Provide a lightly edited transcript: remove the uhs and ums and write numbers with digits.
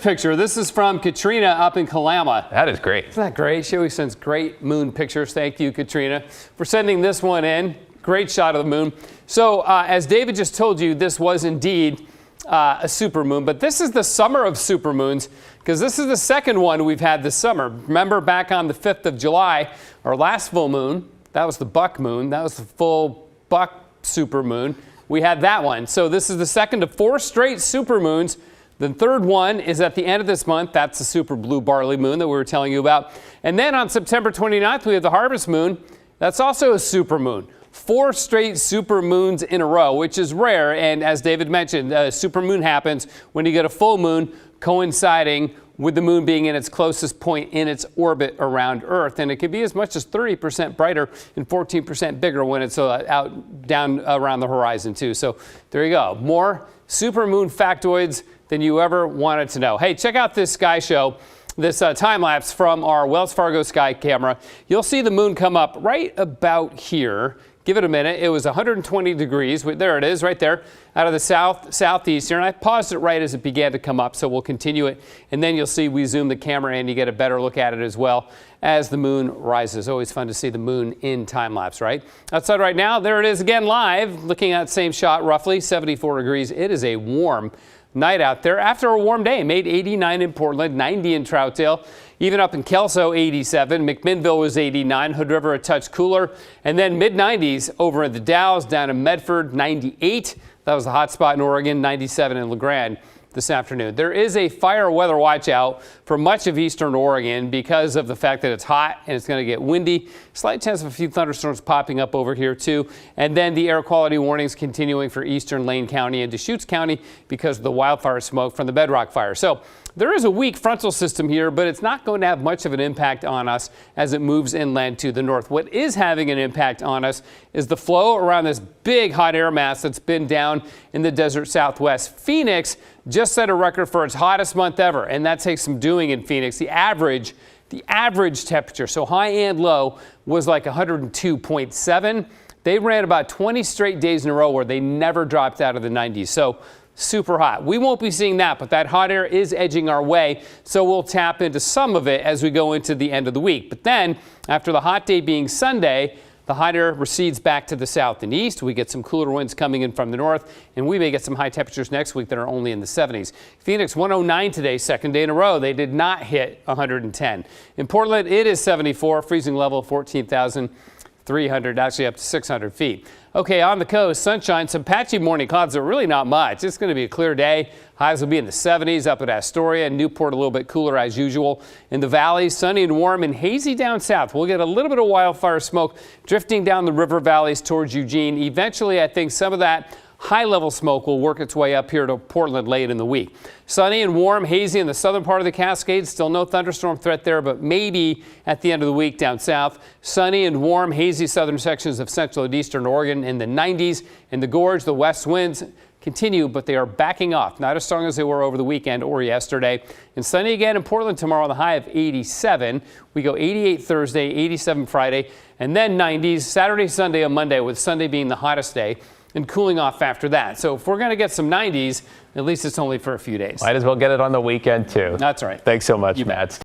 Picture. This is from Katrina up in Kalama. That is great. Isn't that great? She always sends great moon pictures. Thank you, Katrina, for sending this one in. Great shot of the moon. So as David just told you, this was indeed a supermoon, but this is the summer of supermoons because this is the second one we've had this summer. Remember back on the 5th of July, our last full moon, that was the buck moon. That was the full buck supermoon. We had that one. So this is the second of 4 straight supermoons. The third one is at the end of this month. That's the super blue barley moon that we were telling you about. And then on September 29th, we have the harvest moon. That's also a supermoon. 4 straight supermoons in a row, which is rare. And as David mentioned, a supermoon happens when you get a full moon coinciding with the moon being in its closest point in its orbit around Earth. And it can be as much as 30% brighter and 14% bigger when it's down around the horizon too. So there you go. More supermoon factoids than you ever wanted to know. Hey, check out this sky show, this time lapse from our Wells Fargo sky camera. You'll see the moon come up right about here. Give it a minute. It was 120 degrees. There it is right there out of the southeast here. And I paused it right as it began to come up, so we'll continue it. And then you'll see we zoom the camera in. You get a better look at it as well as the moon rises. Always fun to see the moon in time lapse, right? Outside right now, there it is again live. Looking at the same shot, roughly 74 degrees. It is a warm night out there after a warm day. Made 89 in Portland, 90 in Troutdale, even up in Kelso 87. McMinnville was 89. Hood River a touch cooler, and then mid-90s over in the Dalles, down in Medford 98. That was the hot spot in Oregon. 97 in LeGrand this afternoon. There is a fire weather watch out for much of eastern Oregon because of the fact that it's hot and it's going to get windy. Slight chance of a few thunderstorms popping up over here too. And then the air quality warnings continuing for eastern Lane County and Deschutes County because of the wildfire smoke from the Bedrock fire. So there is a weak frontal system here, but it's not going to have much of an impact on us as it moves inland to the north. What is having an impact on us is the flow around this big hot air mass that's been down in the desert southwest. Phoenix just set a record for its hottest month ever, and that takes some doing in Phoenix. The average temperature, so high and low, was like 102.7. They ran about 20 straight days in a row where they never dropped out of the 90s. So super hot. We won't be seeing that, but that hot air is edging our way, so we'll tap into some of it as we go into the end of the week. But then, after the hot day being Sunday, the hot air recedes back to the south and east. We get some cooler winds coming in from the north, and we may get some high temperatures next week that are only in the 70s. Phoenix 109 today, second day in a row. They did not hit 110. In Portland, it is 74, freezing level 14,300, actually up to 600 feet. Okay, on the coast, sunshine, some patchy morning clouds, but really not much. It's going to be a clear day. Highs will be in the 70s up at Astoria and Newport, a little bit cooler as usual. In the valley, sunny and warm and hazy down south. We'll get a little bit of wildfire smoke drifting down the river valleys towards Eugene. Eventually, I think some of that high-level smoke will work its way up here to Portland late in the week. Sunny and warm, hazy in the southern part of the Cascades. Still no thunderstorm threat there, but maybe at the end of the week down south. Sunny and warm, hazy southern sections of central and eastern Oregon in the 90s. In the gorge, the west winds continue, but they are backing off. Not as strong as they were over the weekend or yesterday. And sunny again in Portland tomorrow, the high of 87. We go 88 Thursday, 87 Friday, and then 90s Saturday, Sunday, and Monday, with Sunday being the hottest day and cooling off after that. So if we're going to get some 90s, at least it's only for a few days. Might as well get it on the weekend too. That's right. Thanks so much, Matt.